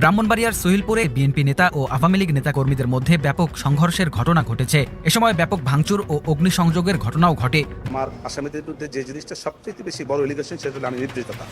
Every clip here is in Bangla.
ব্রাহ্মণবাড়িয়ার সোহেলপুরে বিএনপি নেতা ও আওয়ামী লীগ নেতাকর্মীদের মধ্যে ব্যাপক সংঘর্ষের ঘটনা ঘটেছে। এ সময় ব্যাপক ভাঙচুর ও অগ্নিসংযোগের ঘটনাও ঘটে। আমার আসামিদের বিরুদ্ধে যে জিনিসটা সবচেয়ে বেশি বড় এলিগেশন, সেটা হলো আমি নির্দেশদাতা।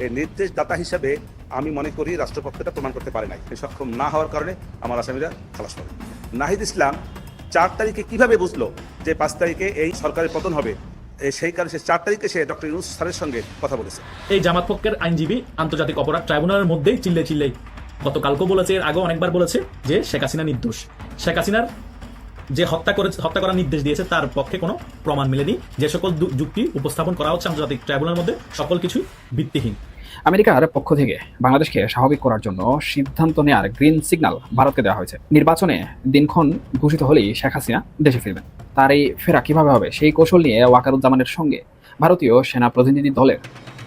এই নির্দেশদাতা হিসাবে আমি মনে করি রাষ্ট্রপক্ষটা প্রমাণ করতে পারে নাই। সক্ষম না হওয়ার কারণে আমার আসামিরা খালাস পাবে। নাহিদ ইসলাম 4 তারিখে কিভাবে বুঝলো যে 5 তারিখে এই সরকারের পতন হবে? সেই কারণে সে 4 তারিখে সে ডক্টর ইউনূস স্যারের সঙ্গে কথা বলেছে। এই জামাত পক্ষের আইনজীবী আন্তর্জাতিক অপরাধ ট্রাইব্যুনালের মধ্যেই চিল্লে গতকালকেও বলেছে, এর আগেও অনেকবার বলেছে যে শেখ হাসিনা নির্দোষ। শেখ হাসিনার যে হত্যা করার নির্দেশ দিয়েছে তার পক্ষে কোনো প্রমাণ মেলেনি। যে সকল যুক্তি উপস্থাপন করা হচ্ছে আন্তর্জাতিক ট্রাইব্যুনালের মধ্যে, সকল কিছু ভিত্তিহীন। আমেরিকার পক্ষ থেকে বাংলাদেশকে স্বাভাবিক করার জন্য সিদ্ধান্ত নেওয়ার গ্রিন সিগন্যাল ভারতকে দেওয়া হয়েছে। নির্বাচনে দিনক্ষণ ঘোষিত হলেই শেখ হাসিনা দেশে ফিরবেন। তার এই ফেরা কিভাবে হবে সেই কৌশল নিয়ে ওয়াকারুজ্জামানের সঙ্গে ভারতীয় সেনা প্রতিনিধি দলের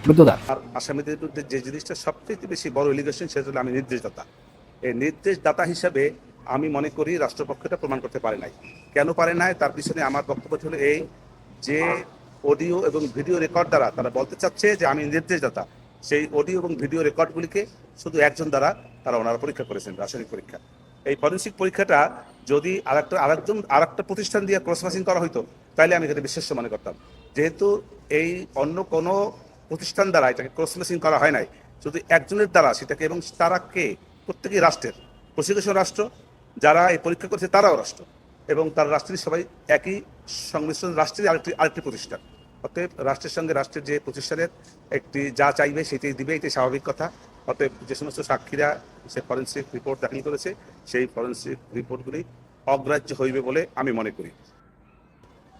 রুদ্ধদ্বার। আর আসামিদের বিরুদ্ধে যে জিনিসটা সবচেয়ে বেশি বড় এলিগেশন, সেটা হলো আমি নির্দেশদাতা। এই নির্দেশদাতা হিসাবে আমি মনে করি রাষ্ট্রপক্ষটা প্রমাণ করতে পারে নাই। কেন পারে নাই তার পিছনে আমার বক্তব্য হলো এই, যে অডিও এবং ভিডিও রেকর্ড দ্বারা তারা বলতে চাচ্ছে যে আমি নির্দেশদাতা। সেই অডিও এবং ভিডিও রেকর্ডগুলিকে শুধু একজন দ্বারা ওনারা পরীক্ষা করেছেন, রাসায়নিক পরীক্ষা। এই ফরেনসিক পরীক্ষাটা যদি আরেকটা প্রতিষ্ঠান দিয়ে ক্রস ম্যাচিং করা হইতো, তাহলে আমি এটাকে বিশ্বাস্য মনে করতাম। যেহেতু এই অন্য কোনো প্রতিষ্ঠান দ্বারা এটাকে ক্রস ম্যাচিং করা হয় নাই, শুধু একজনের দ্বারা সেটাকে, এবং তারা কে? প্রত্যেকেই রাষ্ট্রের, প্রসিকিউশন রাষ্ট্র, যারা এই পরীক্ষা করেছে তারাও রাষ্ট্র, এবং তার রাষ্ট্রের সবাই একই সংমিশ্রণ রাষ্ট্রের আরেকটি প্রতিষ্ঠান। অতএব রাষ্ট্রের সঙ্গে রাষ্ট্রের যে প্রতিষ্ঠানের একটি যা চাইবে সেটাই দিবে, এটাই স্বাভাবিক কথা। অতএব যে সমস্ত সাক্ষীরা সে ফরেন্সিক রিপোর্ট দাখিল করেছে, সেই ফরেন্সিক রিপোর্টগুলি অগ্রাহ্য হইবে বলে আমি মনে করি।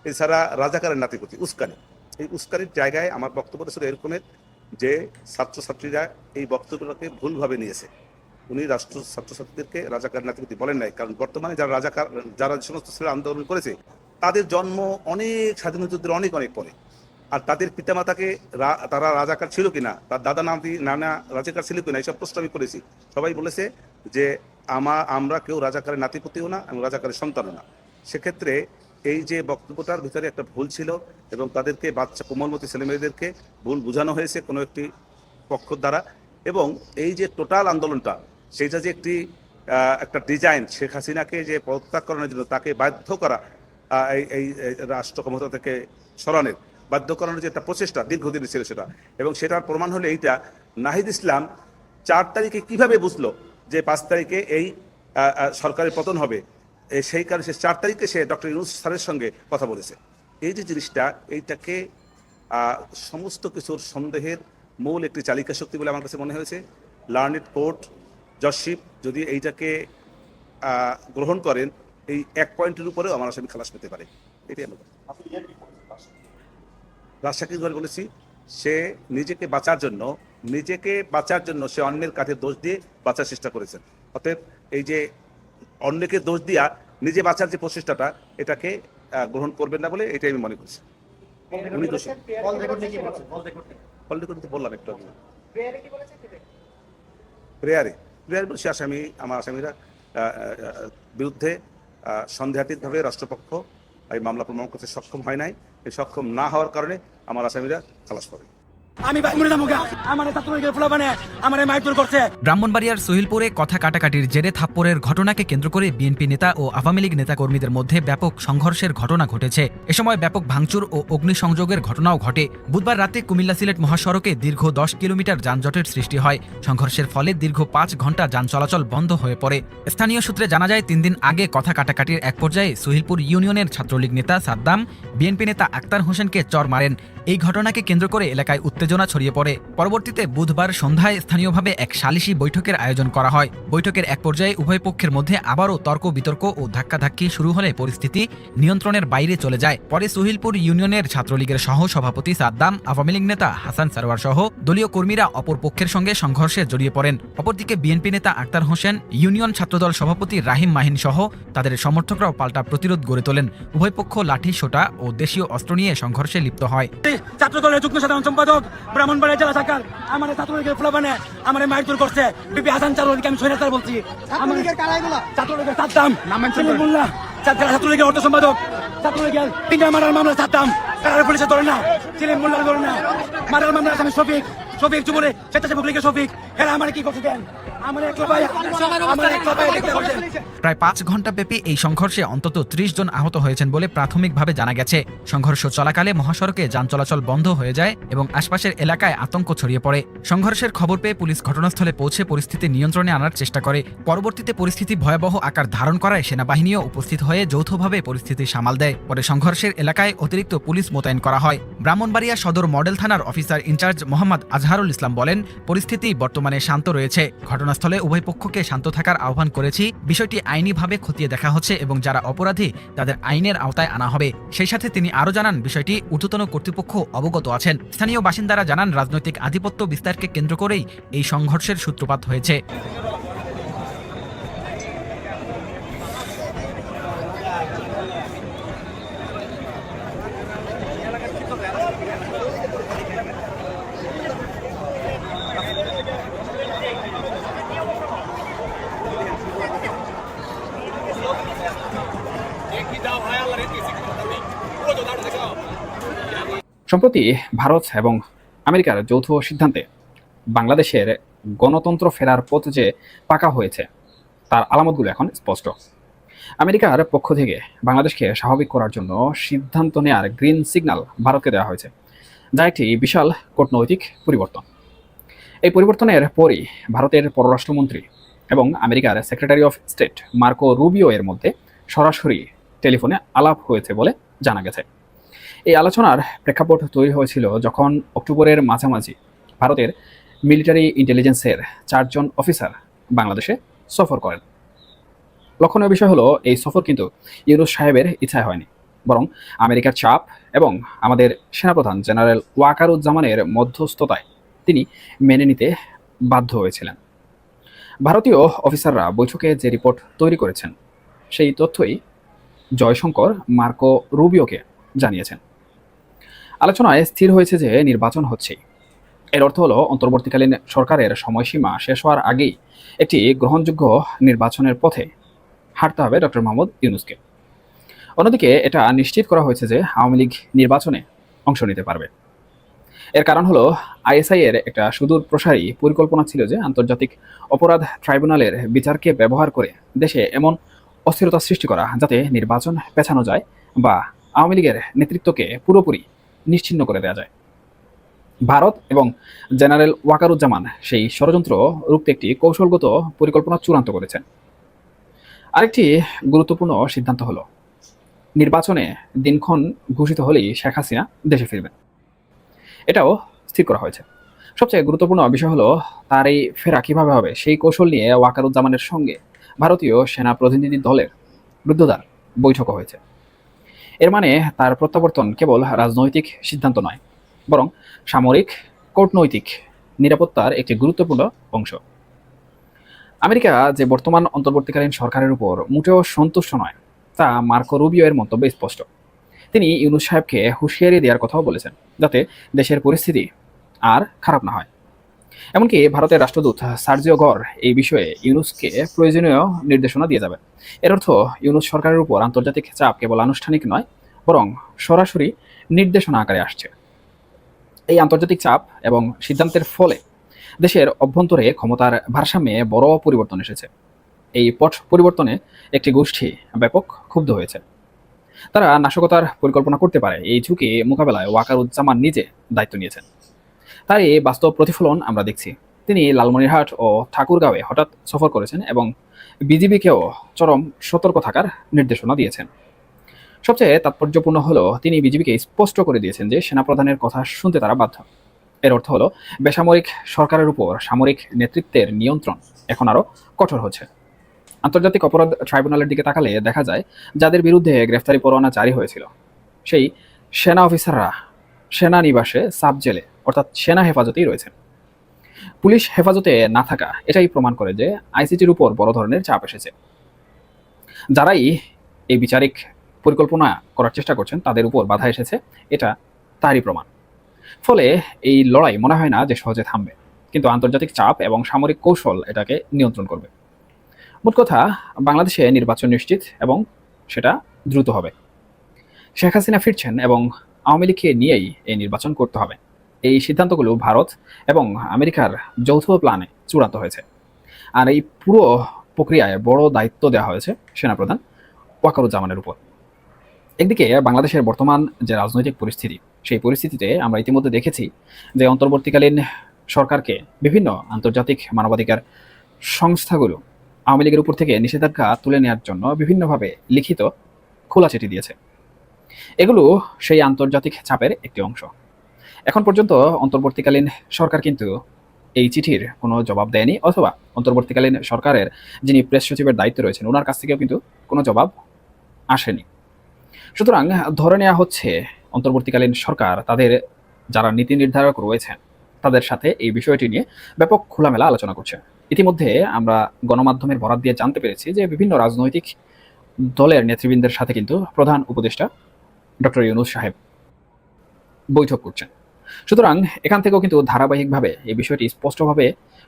এছাড়া রাজাকারের নাতিপতি উস্কানি, এই উস্কানির জায়গায় আমার বক্তব্য ছিল এরকমের যে ছাত্রছাত্রীরা এই বক্তব্যটাকে ভুলভাবে নিয়েছে। উনি ছাত্রছাত্রীদেরকে রাজাকার নাতিপতি বলেন নাই, কারণ বর্তমানে যারা সমস্ত ছেলে আন্দোলন করেছে তাদের জন্ম অনেক স্বাধীনতা যুদ্ধের অনেক পরে। আর তাদের পিতামাতাকে তারা রাজাকার ছিল কিনা, তার দাদা নানা রাজাকার ছিল কিনা, এইসব প্রশ্ন আমি করেছি। সবাই বলেছে যে আমরা কেউ রাজাকারের নাতিপতিও না এবং রাজাকারের সন্তানও না। সেক্ষেত্রে এই যে বক্তব্যটার ভিতরে একটা ভুল ছিল, এবং তাদেরকে বাচ্চা কোমলমতি ছেলেমেয়েদেরকে ভুল বোঝানো হয়েছে কোনো একটি পক্ষ দ্বারা। এবং এই যে টোটাল আন্দোলনটা, সেইটা যে একটা ডিজাইন, শেখ হাসিনাকে যে পদত্যাগ করানোর জন্য তাকে বাধ্য করা, এই রাষ্ট্র ক্ষমতা থেকে সরানোর বাধ্য করানোর যে একটা প্রচেষ্টা দীর্ঘদিনের ছিল সেটা, এবং সেটার প্রমাণ হলো এইটা। নাহিদ ইসলাম 4 তারিখে কিভাবে বুঝলো যে 5 তারিখে এই সরকারের পতন হবে? সেই কারণে সে 4 তারিখে সে ডক্টর ইউনূস স্যারের সঙ্গে কথা বলেছে। এই যে জিনিসটা, এইটাকে সমস্ত কিছুর সন্দেহের মূল একটি চালিকা শক্তি বলে আমার কাছে মনে হয়েছে। লার্নেড কোর্ট জজশিপ যদি এইটাকে গ্রহণ করেন, এই 1 পয়েন্টের উপরেও আমার আসামি খালাস পেতে পারে। এটাই আমি রাজশাহী বলেছি, সে নিজেকে বাঁচার জন্য সে অন্যের কাছে দোষ দিয়ে বাঁচার চেষ্টা করেছেন। অতএব এই যে অন্যকে দোষ দিয়া নিজে বাঁচার যে প্রচেষ্টাটা, এটাকে গ্রহণ করবেন না বলে এটাই আমি মনে করছি। বললাম একটু প্রেয়ারে বলছি আমার আসামিরা বিরুদ্ধে সন্দেহাতীতভাবে রাষ্ট্রপক্ষ এই মামলা প্রমাণ করতে সক্ষম হয় নাই। এই সক্ষম না হওয়ার কারণে আমার আসামিরা খালাস পাবে। ব্রাহ্মণবাড়িয়ার সোহেলপুরে কথা কাটাকাটির জেরে থাপ্পড়ের ঘটনাকে কেন্দ্র করে বিএনপি নেতা ও আওয়ামী লীগ নেতাকর্মীদের মধ্যে ব্যাপক সংঘর্ষের ঘটনা ঘটেছে। এ সময় ব্যাপক ভাঙচুর ও অগ্নিসংযোগের ঘটনাও ঘটে। বুধবার রাতে কুমিল্লা সিলেট মহাসড়কে দীর্ঘ 10 কিলোমিটার যানজটের সৃষ্টি হয়। সংঘর্ষের ফলে দীর্ঘ 5 ঘণ্টা যান চলাচল বন্ধ হয়ে পড়ে। স্থানীয় সূত্রে জানা যায়, 3 দিন আগে কথা কাটাকাটির এক পর্যায়ে সোহেলপুর ইউনিয়নের ছাত্রলীগ নেতা সাদ্দাম বিএনপি নেতা আক্তার হোসেনকে চর মারেন। এই ঘটনাকে কেন্দ্র করে এলাকায় উত্তেজনা ছড়িয়ে পড়ে। পরবর্তীতে বুধবার সন্ধ্যায় স্থানীয়ভাবে এক সালিশি বৈঠকের আয়োজন করা হয়। বৈঠকের এক পর্যায়ে উভয় পক্ষের মধ্যে আবারও তর্ক বিতর্ক ও ধাক্কাধাক্কি শুরু হলে পরিস্থিতি নিয়ন্ত্রণের বাইরে চলে যায়। পরে সোহেলপুর ইউনিয়নের ছাত্রলীগের সহ সভাপতি সাদ্দাম, আওয়ামী লীগ নেতা হাসান সারোয়ার সহ দলীয় কর্মীরা অপর পক্ষের সঙ্গে সংঘর্ষে জড়িয়ে পড়েন। অপরদিকে বিএনপি নেতা আক্তার হোসেন, ইউনিয়ন ছাত্রদল সভাপতি রাহিম মাহিন সহ তাদের সমর্থকরাও পাল্টা প্রতিরোধ গড়ে তোলেন। উভয় পক্ষ লাঠি, সোটা ও দেশীয় অস্ত্র নিয়ে সংঘর্ষে লিপ্ত হয়। ছাত্রদলের যুগ্ম সাধারণ সম্পাদক ব্রাহ্মণবাড়িয়া জেলা শাখার আমার ছাত্রলীগের ফলাফানে আমার মারধর করছে। বিপি হাসান চারুলকে আমি সৈরাচার বলছি। ছাত্রলীগের সাদ্দাম, ছাত্রলীগের অর্থ সম্পাদক, ছাত্রলীগের 3টা মারার মামলা সাদ্দাম, কারার পুলিশে ধরে না, সিলিম মোল্লার ধরে না, মারার মামলা আসামি শফিক, শফিক যুবনে স্বেচ্ছাসেবক লীগের শফিক এরা আমার কি করতে দেন আমার একলা ভাই দেখতে করছেন। প্রায় 5 ঘন্টা ব্যাপী এই সংঘর্ষে অন্তত 30 জন আহত হয়েছেন বলে প্রাথমিকভাবে জানা গেছে। সংঘর্ষ চলাকালে মহাসড়কে যান চলাচল বন্ধ হয়ে যায় এবং আশপাশের এলাকায় আতঙ্ক ছড়িয়ে পড়ে। সংঘর্ষের খবর পেয়ে পুলিশ ঘটনাস্থলে পৌঁছে পরিস্থিতি নিয়ন্ত্রণে আনার চেষ্টা করে। পরবর্তীতে পরিস্থিতি ভয়াবহ আকার ধারণ করায় সেনাবাহিনীও উপস্থিত হয়ে যৌথভাবে পরিস্থিতি সামাল দেয়। পরে সংঘর্ষের এলাকায় অতিরিক্ত পুলিশ মোতায়েন করা হয়। ব্রাহ্মণবাড়িয়া সদর মডেল থানার অফিসার ইনচার্জ মোহাম্মদ আজহারুল ইসলাম বলেন, পরিস্থিতি বর্তমানে শান্ত রয়েছে। ঘটনাস্থলে উভয় পক্ষকে শান্ত থাকার আহ্বান করেছি। বিষয়টি আইনিভাবে খতিয়ে দেখা হচ্ছে এবং যারা অপরাধী তাদের আইনের আওতায় আনা হবে। সেই সাথে তিনি আরও জানান, বিষয়টি ঊর্ধ্বতন কর্তৃপক্ষ অবগত আছেন। স্থানীয় বাসিন্দারা জানান, রাজনৈতিক আধিপত্য বিস্তারকে কেন্দ্র করেই এই সংঘর্ষের সূত্রপাত হয়েছে। সম্প্রতি ভারত এবং আমেরিকার যৌথ সিদ্ধান্তে বাংলাদেশের গণতন্ত্র ফেরার পথ যে পাকা হয়েছে তার আলামতগুলো এখন স্পষ্ট। আমেরিকার পক্ষ থেকে বাংলাদেশকে স্বাভাবিক করার জন্য সিদ্ধান্ত নেওয়ার গ্রিন সিগন্যাল ভারতকে দেওয়া হয়েছে, যা একটি বিশাল কূটনৈতিক পরিবর্তন। এই পরিবর্তনের পরই ভারতের পররাষ্ট্রমন্ত্রী এবং আমেরিকার secretary of state Marco Rubio এর মধ্যে সরাসরি টেলিফোনে আলাপ হয়েছে বলে জানা গেছে। এই আলোচনার প্রেক্ষাপট তৈরি হয়েছিল যখন অক্টোবরের মাঝামাঝি ভারতের মিলিটারি ইন্টেলিজেন্সের 4 জন অফিসার বাংলাদেশে সফর করেন। লক্ষণীয় বিষয় হলো, এই সফর কিন্তু ইউনূস সাহেবের ইচ্ছায় হয়নি, বরং আমেরিকার চাপ এবং আমাদের সেনাপ্রধান জেনারেল ওয়াকারুজ্জামানের মধ্যস্থতায় তিনি মেনে নিতে বাধ্য হয়েছিলেন। ভারতীয় অফিসাররা বৈঠকে যে রিপোর্ট তৈরি করেছেন সেই তথ্যই জয়শঙ্কর মার্কো রুবিওকে জানিয়েছেন। আলোচনায় স্থির হয়েছে যে নির্বাচন হচ্ছে। এর অর্থ হলো অন্তর্বর্তীকালীন সরকারের সময়সীমা শেষ হওয়ার আগেই একটি গ্রহণযোগ্য নির্বাচনের পথে হাঁটতে হবে ডক্টর মোহাম্মদ ইউনূসকে। অন্যদিকে এটা নিশ্চিত করা হয়েছে যে আওয়ামী লীগ নির্বাচনে অংশ নিতে পারবে। এর কারণ হলো, আইএসআই এর একটা সুদূর প্রসারী পরিকল্পনা ছিল যে আন্তর্জাতিক অপরাধ ট্রাইব্যুনালের বিচারকে ব্যবহার করে দেশে এমন অস্থিরতা সৃষ্টি করা যাতে নির্বাচন পেছানো যায় বা আওয়ামী লীগের নেতৃত্বকে পুরোপুরি নিশ্চিহ্ন করে দেওয়া যায়। ভারত এবং জেনারেল ওয়াকারুজ্জামান সেই ষড়যন্ত্র রুখতে একটি কৌশলগত পরিকল্পনা চূড়ান্ত করেছেন। আরেকটি গুরুত্বপূর্ণ সিদ্ধান্ত হলো, নির্বাচনে দিনক্ষণ ঘোষিত হলেই শেখ হাসিনা দেশে ফিরবেন। এটাও স্থির করা হয়েছে। সবচেয়ে গুরুত্বপূর্ণ বিষয় হলো, তার এই ফেরা কীভাবে হবে সেই কৌশল নিয়ে ওয়াকারুজ্জামানের সঙ্গে ভারতীয় সেনা প্রতিনিধি দলের রুদ্ধদ্বার বৈঠকও হয়েছে। এর মানে তার প্রত্যাবর্তন কেবল রাজনৈতিক সিদ্ধান্ত নয়, বরং সামরিক কূটনৈতিক নিরাপত্তার একটি গুরুত্বপূর্ণ অংশ। আমেরিকা যে বর্তমান অন্তর্বর্তীকালীন সরকারের উপর মোটেও সন্তুষ্ট নয় তা মার্কো রুবিও এর মন্তব্যে স্পষ্ট। তিনি ইউনূস সাহেবকে হুঁশিয়ারি দেওয়ার কথাও বলেছেন, যাতে দেশের পরিস্থিতি আর খারাপ না হয়। এমনকি ভারতের রাষ্ট্রদূত সার্জিও গর এই বিষয়ে ইউনূসকে প্রয়োজনীয় নির্দেশনা দিয়ে যাবেন। এর অর্থ ইউনূস সরকারের উপর আন্তর্জাতিক চাপ কেবল আনুষ্ঠানিক নয়, বরং সরাসরি নির্দেশনা আকারে আসছে। এই আন্তর্জাতিক চাপ এবং সিদ্ধান্তের ফলে দেশের অভ্যন্তরে ক্ষমতার ভারসাম্যে বড় পরিবর্তন এসেছে। এই পট পরিবর্তনে একটি গোষ্ঠী ব্যাপক ক্ষুব্ধ হয়েছে। তারা নাশকতার পরিকল্পনা করতে পারে এই ঝুঁকি মোকাবেলায় ওয়াকারুজ্জামান নিজে দায়িত্ব নিয়েছেন। তার এই বাস্তব প্রতিফলন আমরা দেখছি। তিনি লালমনিরহাট ও ঠাকুরগাঁওয়ে হঠাৎ সফর করেছেন এবং বিজিবিকেও চরম সতর্ক থাকার নির্দেশনা দিয়েছেন। সবচেয়ে তাৎপর্যপূর্ণ হলো, তিনি বিজিবিকে স্পষ্ট করে দিয়েছেন যে সেনাপ্রধানের কথা শুনতে তারা বাধ্য। এর অর্থ হলো, বেসামরিক সরকারের উপর সামরিক নেতৃত্বের নিয়ন্ত্রণ এখন আরও কঠোর হচ্ছে। আন্তর্জাতিক অপরাধ ট্রাইব্যুনালের দিকে তাকালে দেখা যায়, যাদের বিরুদ্ধে গ্রেফতারি পরোয়ানা জারি হয়েছিল সেই সেনা অফিসাররা সেনানিবাসে সাব জেলে অর্থাৎ সেনা হেফাজতেই রয়েছেন। পুলিশ হেফাজতে না থাকা এটাই প্রমাণ করে যে আইসিটির উপর বড় ধরনের চাপ এসেছে। যারাই এই বিচারিক পরিকল্পনা করার চেষ্টা করছেন তাদের উপর বাধা এসেছে, এটা তারই প্রমাণ। ফলে এই লড়াই মনে হয় না যে সহজে থামবে, কিন্তু আন্তর্জাতিক চাপ এবং সামরিক কৌশল এটাকে নিয়ন্ত্রণ করবে। মোট কথা, বাংলাদেশে নির্বাচন নিশ্চিত এবং সেটা দ্রুত হবে। শেখ হাসিনা ফিরছেন এবং আওয়ামী লীগকে নিয়েই এই নির্বাচন করতে হবে। এই সিদ্ধান্তগুলো ভারত এবং আমেরিকার যৌথ প্ল্যানে চূড়ান্ত হয়েছে। আর এই পুরো প্রক্রিয়ায় বড় দায়িত্ব দেওয়া হয়েছে সেনাপ্রধান ওয়াকারুজ্জামানের উপর। একদিকে বাংলাদেশের বর্তমান যে রাজনৈতিক পরিস্থিতি, সেই পরিস্থিতিতে আমরা ইতিমধ্যে দেখেছি যে অন্তর্বর্তীকালীন সরকারকে বিভিন্ন আন্তর্জাতিক মানবাধিকার সংস্থাগুলো আওয়ামী লীগের উপর থেকে নিষেধাজ্ঞা তুলে নেওয়ার জন্য বিভিন্নভাবে লিখিত খোলা চিঠি দিয়েছে। এগুলো সেই আন্তর্জাতিক চাপের একটি অংশ। এখন পর্যন্ত অন্তর্বর্তীকালীন সরকার কিন্তু এই চিঠির কোনো জবাব দেয়নি, অথবা অন্তর্বর্তীকালীন সরকারের যিনি প্রেস সচিবের দায়িত্বে রয়েছেন ওনার কাছ থেকেও কিন্তু কোনো জবাব আসেনি। সুতরাং ধরে নেওয়া হচ্ছে অন্তর্বর্তীকালীন সরকার তাদের যারা নীতি নির্ধারক রয়েছেন তাদের সাথে এই বিষয়টি নিয়ে ব্যাপক খোলামেলা আলোচনা করছে। ইতিমধ্যে আমরা গণমাধ্যমের বরাত দিয়ে জানতে পেরেছি যে বিভিন্ন রাজনৈতিক দলের নেতৃবৃন্দের সাথে কিন্তু প্রধান উপদেষ্টা ডক্টর ইউনূস সাহেব বৈঠক করছেন। সুতরাং এখান থেকেও কিন্তু ধারাবাহিকভাবে এই বিষয়টি স্পষ্টভাবে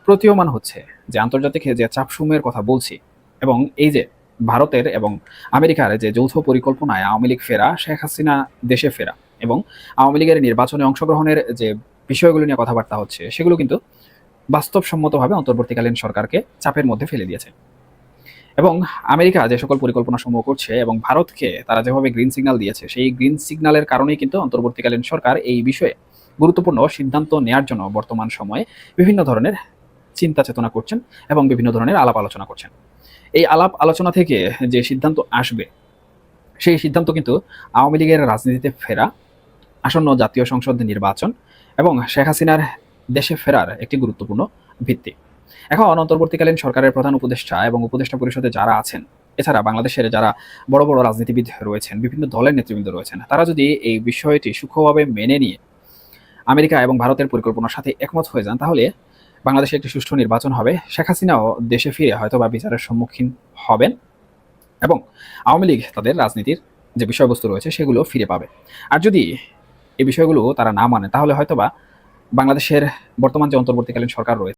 প্রতীয়মান হচ্ছে যে আন্তর্জাতিক যে চাপসমূহের কথা বলছি, এবং এই যে ভারতের এবং আমেরিকার যে যৌথ পরিকল্পনায় আওয়ামী লীগ ফেরা, শেখ হাসিনা দেশে ফেরা এবং আওয়ামী লীগের নির্বাচনে অংশগ্রহণের যে বিষয়গুলো নিয়ে কথাবার্তা হচ্ছে, সেগুলো কিন্তু বাস্তবসম্মতভাবে অন্তর্বর্তীকালীন সরকারকে চাপের মধ্যে ফেলে দিয়েছে। এবং আমেরিকা যে সকল পরিকল্পনা সমূহ করছে এবং ভারতকে তারা যেভাবে গ্রিন সিগন্যাল দিয়েছে, সেই গ্রিন সিগন্যালের কারণেই কিন্তু অন্তর্বর্তীকালীন সরকার এই বিষয়ে গুরুত্বপূর্ণ সিদ্ধান্ত নেওয়ার জন্য বর্তমান সময়ে বিভিন্ন ধরনের চিন্তা চেতনা করছেন এবং বিভিন্ন ধরনের আলাপ আলোচনা করছেন। এই আলাপ আলোচনা থেকে যে সিদ্ধান্ত আসবে, সেই সিদ্ধান্ত কিন্তু আওয়ামী লীগের রাজনীতিতে ফেরা, আসন্ন জাতীয় সংসদ নির্বাচন এবং শেখ হাসিনার দেশে ফেরার একটি গুরুত্বপূর্ণ ভিত্তি। এখন অন্তর্বর্তীকালীন সরকারের প্রধান উপদেষ্টা এবং উপদেষ্টা পরিষদে যারা আছেন, এছাড়া বাংলাদেশের যারা বড় বড় রাজনীতিবিদ রয়েছেন, বিভিন্ন দলের নেতৃবৃন্দ রয়েছেন, তারা যদি এই বিষয়টি সূক্ষ্মভাবে মেনে নিয়ে আমেরিকা এবং ভারতের পরিকল্পনার সাথে একমত হয়ে যান, তাহলে বাংলাদেশে একটি সুষ্ঠু নির্বাচন হবে, শেখ হাসিনাও দেশে ফিরে হয়তো বা বিচারের সম্মুখীন হবেন এবং আওয়ামী লীগ তাদের রাজনীতির যে বিষয়বস্তু রয়েছে সেগুলো ফিরে পাবে। আর যদি এই বিষয়গুলো তারা না মানে, তাহলে হয়তোবা বাংলাদেশের বর্তমান যে অন্তর্বর্তীকালীন সরকার রয়েছে